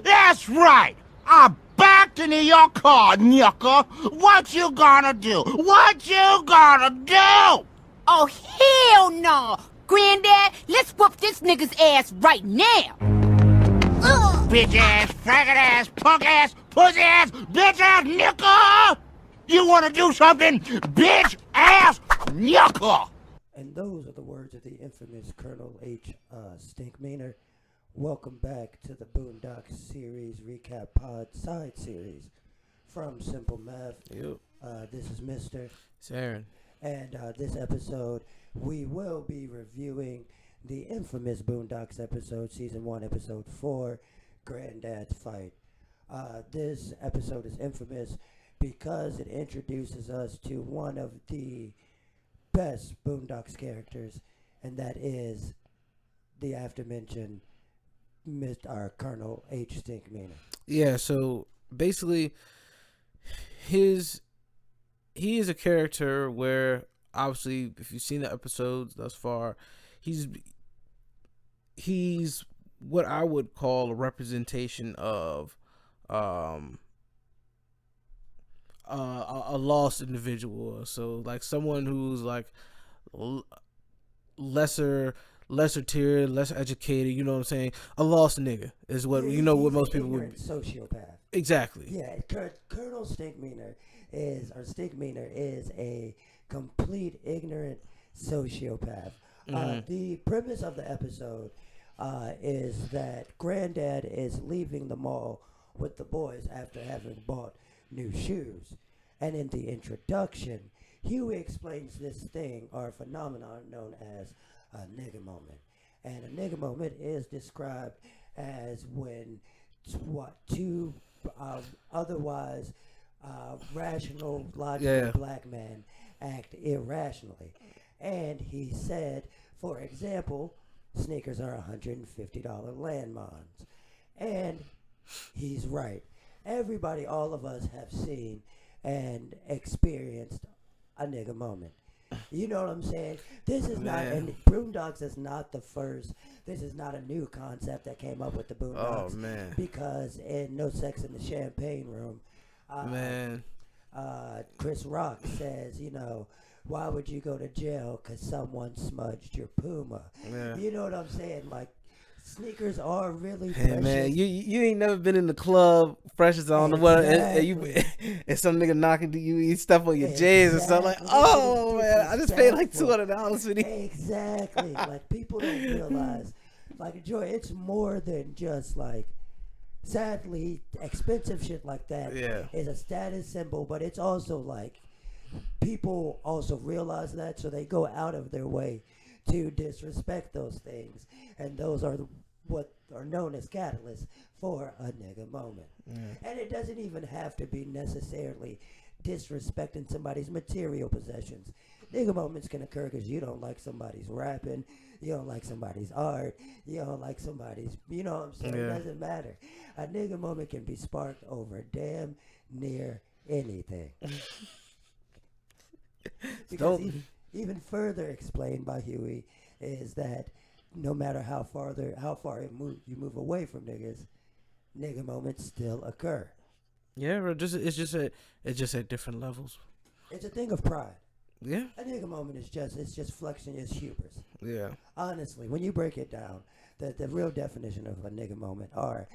That's right. I'm backed into your car, Nyucker. What you gonna do? What you gonna do? Oh, hell no! Granddad, let's whoop this nigga's ass right now! Ugh. Bitch ass, faggot ass, punk ass, pussy ass, bitch ass, Nyucker! You wanna do something? Bitch ass, Nyucker! And those are the words of the infamous Colonel H. Stinkmeaner. Welcome back to the Boondocks series recap pod side series from Simple Math. Yep. This is Mr. It's Aaron. And this episode, we will be reviewing the infamous Boondocks episode, Season 1, Episode 4, Granddad's Fight. This episode is infamous because it introduces us to one of the best Boondocks characters, and that is the aforementioned Mr. Colonel H. Stinkmeaner. Yeah, so basically he is a character where obviously if you've seen the episodes thus far, he's what I would call a representation of a lost individual. So like someone who's like lesser tier, less educated, you know what I'm saying? A lost nigga is what what most people would. Sociopath. Exactly. Yeah, Colonel Stinkmeaner is a complete ignorant sociopath. The premise of the episode is that Granddad is leaving the mall with the boys after having bought new shoes. And in the introduction, Huey explains this thing or phenomenon known as a nigga moment. And a nigga moment is described as when two otherwise rational, logical black men act irrationally. And he said, for example, sneakers are $150 landmines. And he's right. Everybody, all of us have seen and experienced a nigga moment. You know what I'm saying? This is not, and Boondocks is not the first. This is not a new concept that came up with the Boondocks. Oh, man. Because in No Sex in the Champagne Room, Chris Rock says, why would you go to jail? Because someone smudged your Puma. Yeah. You know what I'm saying? Like, sneakers are really precious. Man, you ain't never been in the club, freshest on the what, and some nigga knocking to you stuff on your J's and stuff like, oh man, I just paid like $200 for these. Exactly. Like people don't realize, like Joy, it's more than just like. Sadly, expensive shit like that is a status symbol, but it's also like people also realize that, so they go out of their way to disrespect those things, and those are what are known as catalysts for a nigga moment. And it doesn't even have to be necessarily disrespecting somebody's material possessions. Nigga moments can occur because you don't like somebody's rapping, you don't like somebody's art, you don't like somebody's, you know what I'm saying? It doesn't matter. A nigga moment can be sparked over damn near anything. Because even further explained by Huey is that no matter how far you move away from niggas, nigga moments still occur. Yeah, bro, it's just at different levels. It's a thing of pride. Yeah. A nigga moment is just flexing his hubris. Yeah. Honestly, when you break it down, the real definition of a nigga moment are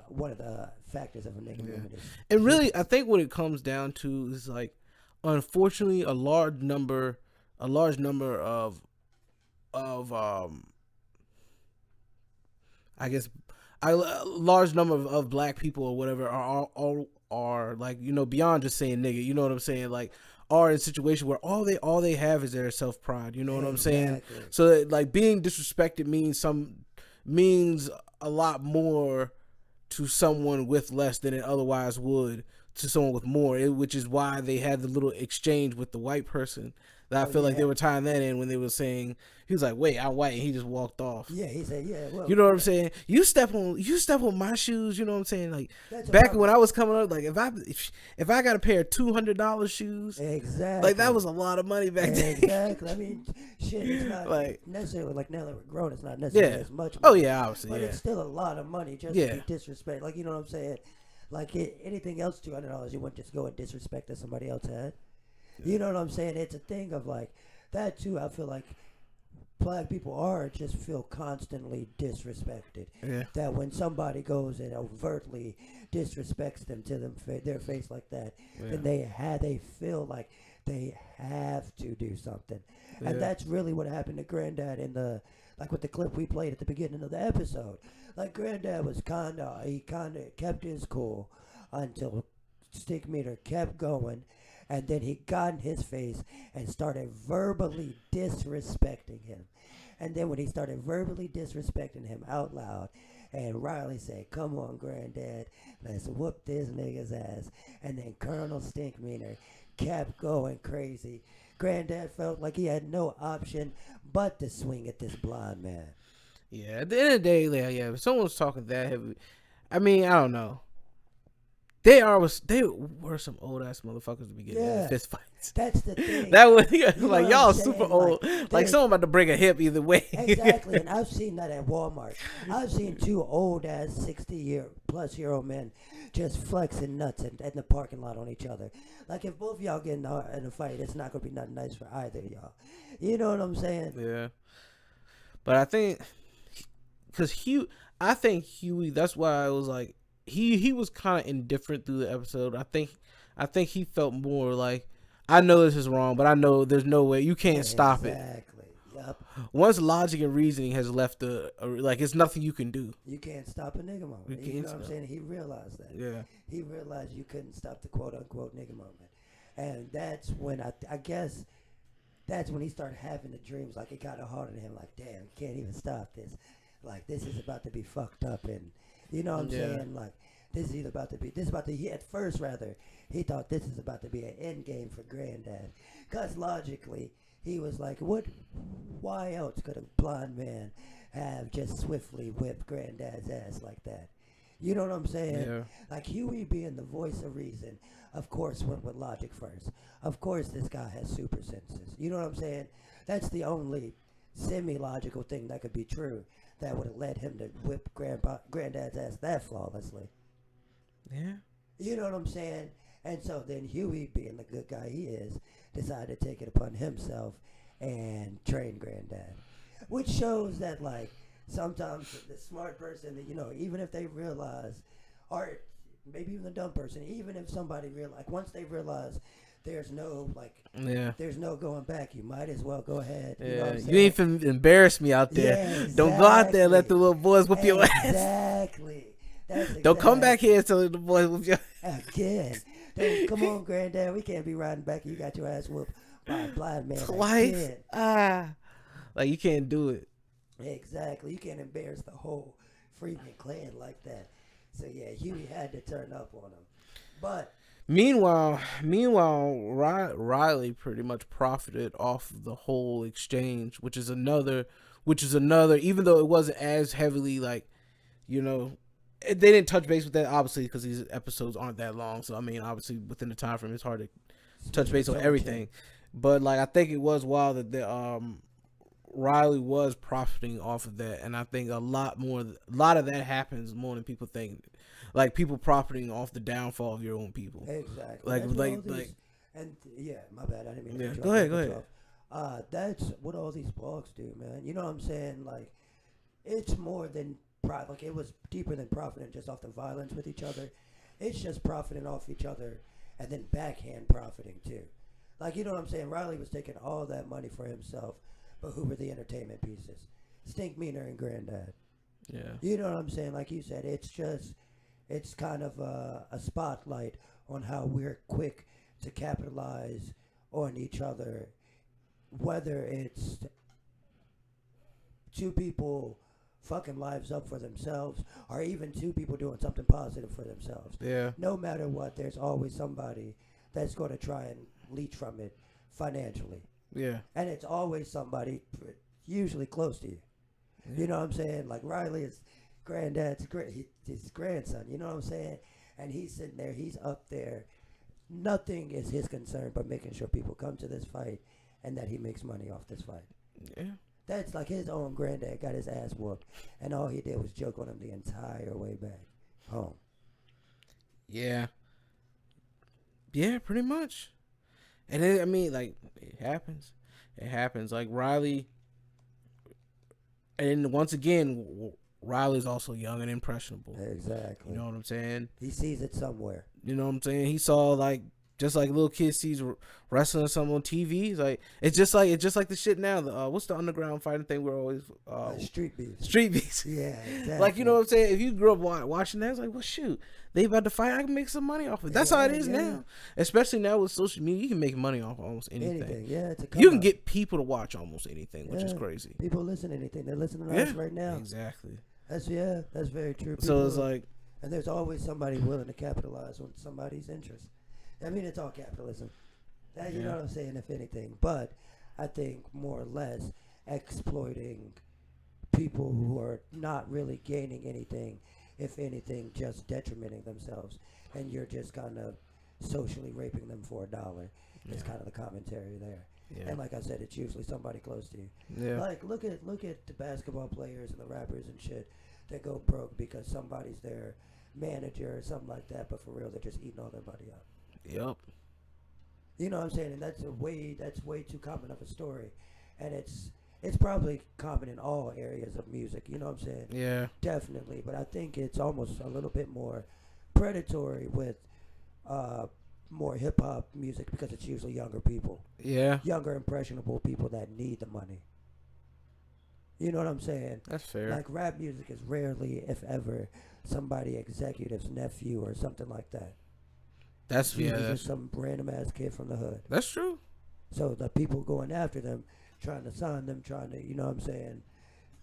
one of the factors of a nigga moment is. And really, I think what it comes down to is like, unfortunately, a large number of I guess a large number of black people or whatever are like, beyond just saying nigga, you know what I'm saying, like are in a situation where all they have is their self pride, you know what I'm saying? So that, like, being disrespected means a lot more to someone with less than it otherwise would to someone with more, which is why they had the little exchange with the white person that I feel like they were tying that in when they were saying, He was like, wait, I'm white, and he just walked off. Yeah, he said, yeah. Well, You know what I'm saying? You step on my shoes. You know what I'm saying? Like That's back what when I was coming up, like if I got a pair of $200 shoes, exactly, like that was a lot of money back then. Exactly. I mean, shit, it's not Like- necessarily like now that we're grown, it's not necessarily Yeah. as much. Oh money, yeah, obviously. but Yeah. it's still a lot of money just Yeah. to be disrespect. Like, you know what I'm saying? Like anything else, $200, you wouldn't just go and disrespect that somebody else had. You know what I'm saying? It's a thing of like that too. I feel like black people just feel constantly disrespected. Yeah. That when somebody goes and overtly disrespects them to their face like that, then they feel like they have to do something. Yeah. And that's really what happened to Granddad in the with the clip we played at the beginning of the episode. Like Granddad was he kinda kept his cool until Stick Meter kept going. And then he got in his face and started verbally disrespecting him. And then when he started verbally disrespecting him out loud, and Riley said, come on, Granddad, let's whoop this nigga's ass. And then Colonel Stinkmeaner kept going crazy. Granddad felt like he had no option but to swing at this blonde man. Yeah, at the end of the day, yeah, if someone's talking that heavy, I mean, I don't know. They were some old ass motherfuckers to be getting in fist fights. That's the thing. That was know like what y'all I'm super saying? old. Like someone about to bring a hip either way. Exactly, and I've seen that at Walmart. I've seen two old ass 60-year-plus-year-old men just flexing nuts in the parking lot on each other. Like if both of y'all get in a fight, it's not gonna be nothing nice for either of y'all. You know what I'm saying? Yeah. But I think because I think Huey. That's why I was like. He was kind of indifferent through the episode. I think he felt more like, I know this is wrong, but I know there's no way you can't stop it. Exactly. Yep. Once logic and reasoning has left like it's nothing you can do. You can't stop a nigga moment. You You can't know what I'm stop. saying? He realized that. Yeah. He realized you couldn't stop the quote unquote nigga moment, and that's when I guess that's when he started having the dreams. Like it got hard on him. Like damn, can't even stop this. Like this is about to be fucked up and. You know what I'm saying? Like, this is about to, at first, rather, he thought this is about to be an end game for Granddad. Because logically, he was like, why else could a blonde man have just swiftly whipped Granddad's ass like that? You know what I'm saying? Yeah. Like, Huey being the voice of reason, of course, went with logic first. Of course, this guy has super senses. You know what I'm saying? That's the only semi-logical thing that could be true. That would have led him to whip Granddad's ass that flawlessly. Yeah. You know what I'm saying? And so then Huey, being the good guy he is, decided to take it upon himself and train Granddad. Which shows that, like, sometimes the smart person, that, you know, even if they realize, or maybe even the dumb person, even if somebody once they realize there's no, there's no going back, you might as well go ahead. You know what I'm saying? You ain't finna embarrass me out there. Yeah, exactly. Don't go out there and let the little boys whoop your ass. Exactly. Don't come back here until the boys whoop your ass. Again. Come on, Granddad. We can't be riding back. You got your ass whooped by a blind man. Twice. Again. Like, you can't do it. Exactly. You can't embarrass the whole Freeman clan like that. So, yeah, Huey had to turn up on him. But... Meanwhile, Riley pretty much profited off of the whole exchange, which is another, even though it wasn't as heavily, like, you know, they didn't touch base with that, obviously, because these episodes aren't that long. So, I mean, obviously, within the time frame, it's hard to touch base on everything. But, like, I think it was wild that Riley was profiting off of that. And I think a lot of that happens more than people think. Like, people profiting off the downfall of your own people. Exactly. And yeah, my bad. I didn't mean to. Go ahead. That's what all these blogs do, man. You know what I'm saying? Like, it's more than like it was deeper than profiting just off the violence with each other. It's just profiting off each other and then backhand profiting too. Like, you know what I'm saying? Riley was taking all that money for himself, but who were the entertainment pieces? Stinkmeaner and Granddad. Yeah. You know what I'm saying? Like you said, it's kind of a spotlight on how we're quick to capitalize on each other, whether it's two people fucking lives up for themselves or even two people doing something positive for themselves. Yeah. No matter what, there's always somebody that's going to try and leech from it financially. Yeah. And it's always somebody, usually close to you. You know what I'm saying? Like Riley is Granddad's his grandson. You know what I'm saying? And he's sitting there. He's up there. Nothing is his concern but making sure people come to this fight and that he makes money off this fight. Yeah. That's like his own granddad got his ass whooped, and all he did was joke on him the entire way back home. Yeah. Yeah, pretty much. And it, I mean, like, it happens. It happens. Like, Riley, and once again, Riley's also young and impressionable. Exactly. You know what I'm saying? He sees it somewhere. You know what I'm saying? He saw, like, just like little kid sees wrestling or something on TV. He's like, it's just like the shit now. What's the underground fighting thing we're always Street beef. Street beefs. Yeah, exactly. Like, you know what I'm saying? If you grew up watching that, it's like, well, shoot, they about to fight. I can make some money off of it. That's how it is now. Especially now with social media, you can make money off almost anything. Yeah, it's a you can get people to watch almost anything, which is crazy. People listen to anything. They're listening to us right now. Exactly. That's very true. So it's like, and there's always somebody willing to capitalize on somebody's interest. I mean, it's all capitalism. You know what I'm saying, if anything. But I think more or less exploiting people who are not really gaining anything, if anything, just detrimenting themselves. And you're just kind of socially raping them for $1. It's kind of the commentary there. Yeah. And like I said, it's usually somebody close to you. Yeah. Like, look at the basketball players and the rappers and shit that go broke because somebody's their manager or something like that, but for real, they're just eating all their money up. Yep. You know what I'm saying? And that's way too common of a story. And it's probably common in all areas of music, you know what I'm saying? Yeah. Definitely. But I think it's almost a little bit more predatory with more hip hop music because it's usually younger people. Yeah. Younger, impressionable people that need the money. You know what I'm saying? That's fair. Like rap music is rarely, if ever, somebody executive's nephew or something like that. That's just some random ass kid from the hood. That's true. So the people going after them, trying to sign them, trying to, you know what I'm saying,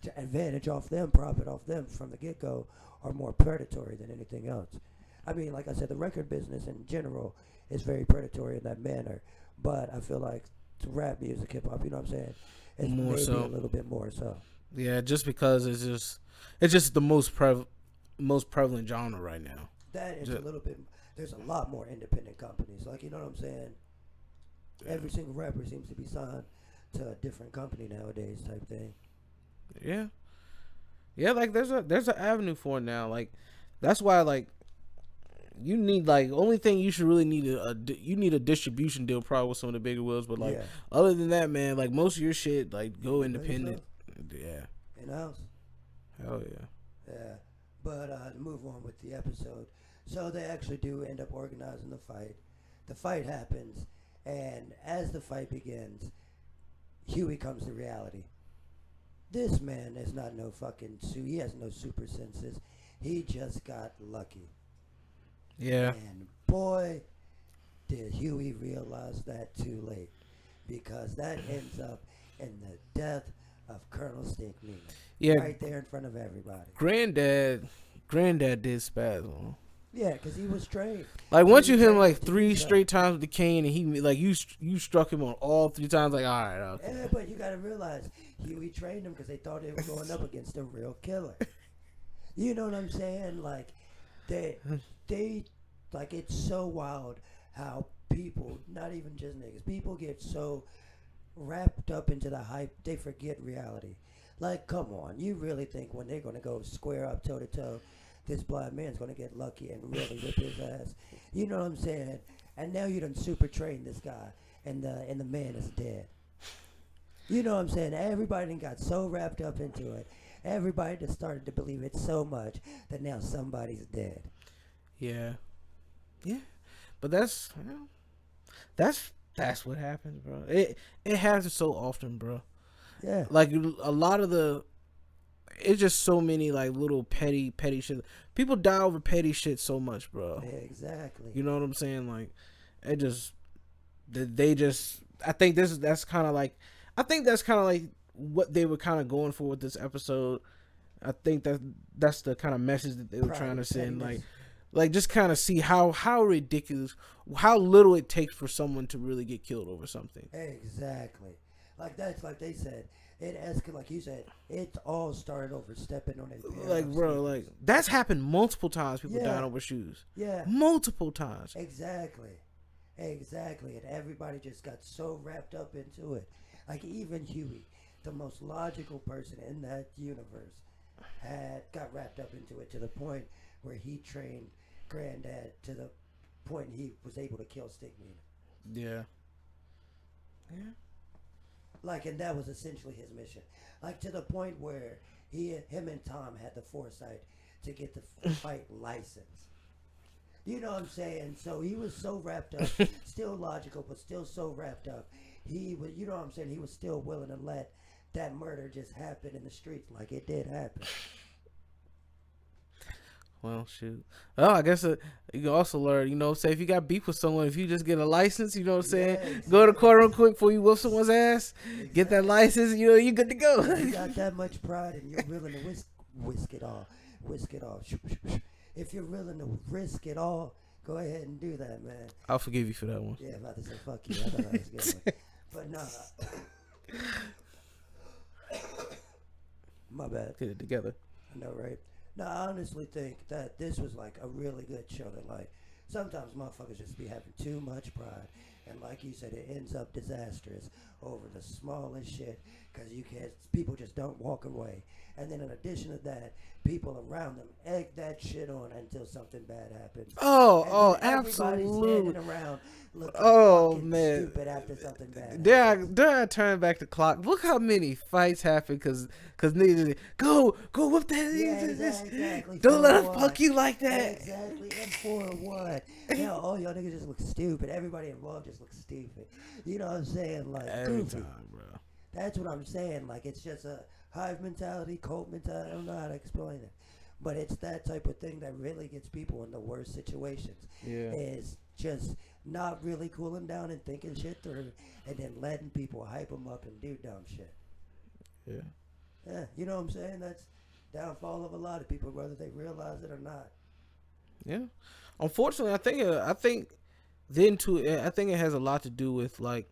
to advantage off them, profit off them from the get go, are more predatory than anything else. I mean, like I said, the record business in general is very predatory in that manner. But I feel like to rap music, hip hop, you know what I'm saying, it's more maybe so. A little bit more so. Yeah, just because it's just the most prevalent genre right now. That is a little bit. There's a lot more independent companies. Like, you know what I'm saying? Yeah. Every single rapper seems to be signed to a different company nowadays type thing. Yeah. Yeah, like there's an avenue for it now. Like that's why like you need like only thing you should really need you need a distribution deal probably with some of the bigger wheels, but like other than that, man, like most of your shit like go independent. Yeah. In-house. Hell yeah. Yeah. But to move on with the episode. So they actually do end up organizing the fight. The fight happens, and as the fight begins, Huey comes to reality. This man is not no fucking he has no super senses. He just got lucky. Yeah. And boy, did Huey realize that too late. Because that ends up in the death of Colonel Stinkmeaner. Yeah. Right there in front of everybody. Granddad did spaz on him. Yeah, because he was trained. Like once you hit him like 3 straight times with the cane, and he like you struck him on all 3 times. Like all right, okay. Yeah, but you gotta realize Huey trained him because they thought they were going up against a real killer. You know what I'm saying? Like they like it's so wild how people, not even just niggas, people get so wrapped up into the hype they forget reality. Like, come on, you really think when they're gonna go square up toe to toe, this blind man's gonna get lucky and really whip his ass? You know what I'm saying? And now you done super trained this guy, and the man is dead. You know what I'm saying? Everybody done got so wrapped up into it. Everybody just started to believe it so much that now somebody's dead. Yeah, yeah, but that's what happens, bro. It happens so often, bro. Yeah, like a lot of it's just so many like little petty shit. People die over petty shit so much, bro. Yeah, exactly. You know what I'm saying? Like it just they just. I think that's kind of like what they were kind of going for with this episode. I think that's the kind of message that they were trying to send. Like just kind of see how ridiculous, how little it takes for someone to really get killed over something. Exactly. Like that's like they said. it escalated, like you said, it all started over stepping on a pair Like, of bro, sneakers. like that's happened multiple times. People Yeah. dying over shoes. Yeah, Multiple times. exactly. Exactly. And everybody just got so wrapped up into it. Like even Huey, the most logical person in that universe, got wrapped up into it to the point where he trained Granddad to the point he was able to kill Stickman. Yeah. Yeah. Like, and that was essentially his mission. Like to the point where him and Tom had the foresight to get the fight license. You know what I'm saying? So he was so wrapped up, still logical, but still so wrapped up. He was, you know what I'm saying? He was still willing to let that murder just happen in the streets, like it did happen. Well, shoot. Oh, I guess you can also learn, say if you got beef with someone, if you just get a license, you know what I'm saying? Yeah, Go to exactly. court real quick before you whoop someone's ass. Get that license, you're good to go. You got that much pride and you're willing to whisk it all. Whisk it all. If you're willing to risk it all, go ahead and do that, man. I'll forgive you for that one. Yeah, I'm about to say fuck you. I thought I was good. But nah. My bad. Get it together. I know, right? No, I honestly think that this was like a really good show. That like sometimes motherfuckers just be having too much pride, and like you said, it ends up disastrous over the smallest shit because people just don't walk away. And then in addition to that, people around them egg that shit on until something bad happens. Oh, And then everybody's absolutely. standing around looking fucking Man. stupid after something bad Dare happens. I turn back the clock? Look how many fights happen because niggas go whoop that. Yeah, exactly. Don't let him 4-1. fuck you like that. Exactly. And 4-1. Yeah, all y'all niggas just look stupid. Everybody involved just looks stupid. You know what I'm saying? Like Every goofy. time, bro. That's what I'm saying. Like it's just a hive mentality, cult mentality. I don't know how to explain it. But it's that type of thing that really gets people in the worst situations. Yeah. Is just not really cooling down and thinking shit through and then letting people hype them up and do dumb shit. Yeah. Yeah, you know what I'm saying? That's downfall of a lot of people, whether they realize it or not. Yeah. Unfortunately, I think it has a lot to do with like.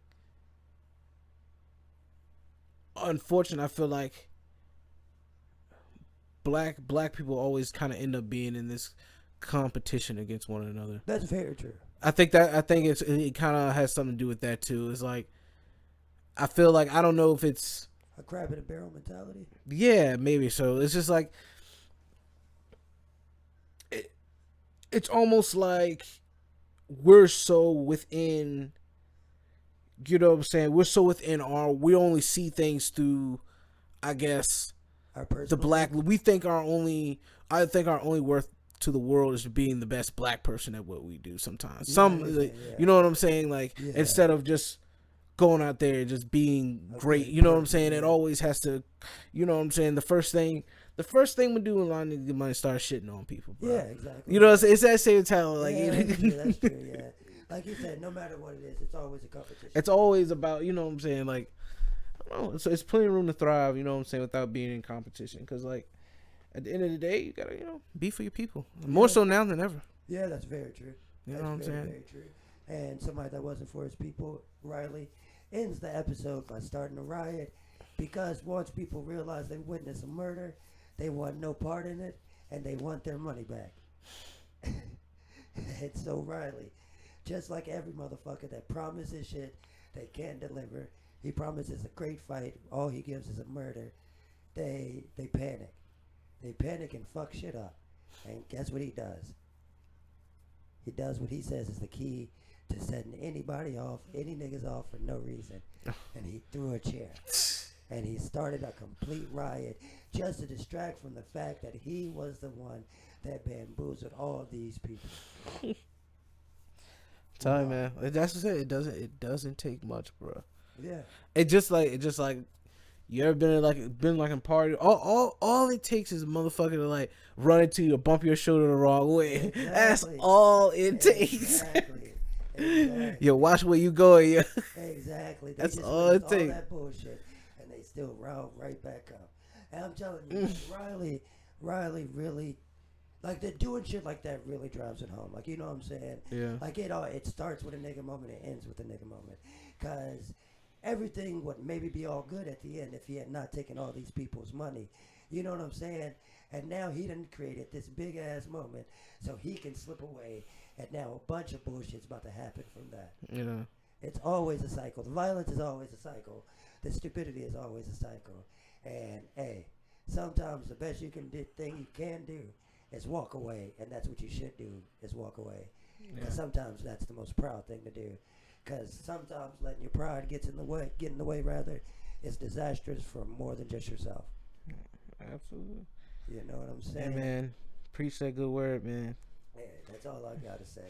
Unfortunately, I feel like black people always kind of end up being in this competition against one another. That's very true. I think it kind of has something to do with that too. It's like I feel like I don't know if it's A crab in a barrel mentality? yeah, maybe so. It's just like it's almost like we're so within. You know what I'm saying? We're so within we only see things through, I guess, Our the personal black. We think I think our only worth to the world is being the best black person at what we do sometimes. Yeah, Some, yeah. you know what I'm saying? Like, Yeah. instead of just going out there and just being A great, great you know what I'm person, saying? It yeah. always has to, you know what I'm saying? The first thing we do in line is money start shitting on people, bro. Yeah, exactly. You know what I'm saying? It's that same talent. Like, yeah, that's true, that's true, yeah. Like you said, no matter what it is, it's always a competition. it's always about, you know what I'm saying? Like, I don't know. So it's plenty of room to thrive, you know what I'm saying, without being in competition. Because, like, at the end of the day, you gotta, be for your people. More so now than ever. Yeah, that's very true. You That's know what I'm very, saying? very true. And somebody that wasn't for his people, Riley, ends the episode by starting a riot because once people realize they witnessed a murder, they want no part in it and they want their money back. And so Riley, just like every motherfucker that promises shit they can't deliver, he promises a great fight, all he gives is a murder, they panic. They panic and fuck shit up. And guess what he does? He does what he says is the key to setting anybody off, any niggas off for no reason. And he threw a chair. And he started a complete riot just to distract from the fact that he was the one that bamboozled all these people. Tell you, man. That's what I said. It doesn't take much, bro. Yeah. It just like you ever been in party? All it takes is a motherfucker to like run into you or bump your shoulder the wrong way. Exactly. That's all it takes. Exactly. Yo, watch where you going. Yeah. Exactly. They That's just all it witnessed takes. all that bullshit, and they still round right back up. And I'm telling you, Riley really, like, they're doing shit like that really drives it home. Like, you know what I'm saying? Yeah. Like, it starts with a nigga moment, it ends with a nigga moment. Because everything would maybe be all good at the end if he had not taken all these people's money. You know what I'm saying? And now he done created this big ass moment so he can slip away. And now a bunch of bullshit's about to happen from that. Yeah. It's always a cycle. The violence is always a cycle. The stupidity is always a cycle. And hey, sometimes the best thing you can do is walk away, and that's what you should do, is walk away. Because sometimes that's the most proud thing to do. Because sometimes letting your pride get in the way is disastrous for more than just yourself. Absolutely. You know what I'm saying? Hey, man, preach that good word, man. Yeah, that's all I gotta say.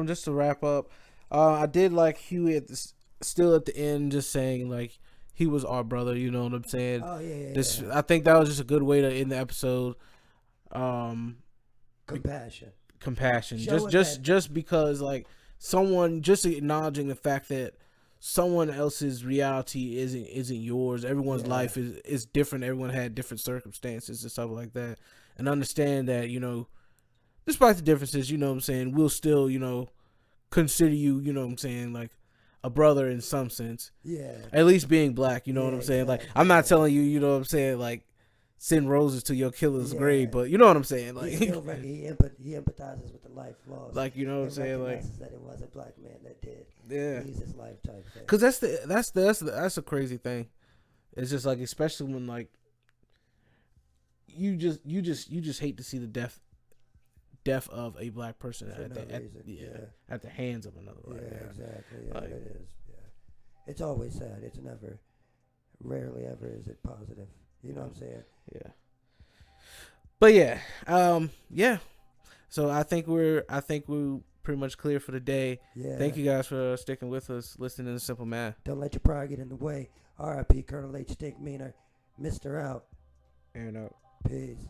Just to wrap up, I did like Huey still at the end, just saying like he was our brother. You know what I'm saying? Oh yeah. I think that was just a good way to end the episode. Compassion. Just because like someone just acknowledging the fact that someone else's reality isn't yours. Everyone's life is different. Everyone had different circumstances and stuff like that. And understand that, you know, despite the differences, you know what I'm saying, we'll still, you know, consider you, you know what I'm saying, like a brother in some sense. Yeah. At least being black, you know what I'm saying? Exactly. Like, I'm not telling you, you know what I'm saying, like, send roses to your killer's grave, but you know what I'm saying? Like, he empathizes with the life lost. Like, you know what I'm saying? Like, that it was a black man that did. Yeah. He's his life type thing. Because that's a crazy thing. It's just like, especially when like you just hate to see the death of a black person at the hands of another. Yeah, exactly. Yeah, like, it is. Yeah, it's always sad. It's rarely ever is it positive. You know what I'm saying? Yeah. But yeah. So I think we're pretty much clear for the day. Yeah. Thank you guys for sticking with us, listening to Simple Math. Don't let your pride get in the way. R.I.P. Colonel H. Stick Meaner. Mr. Out. And out. Peace.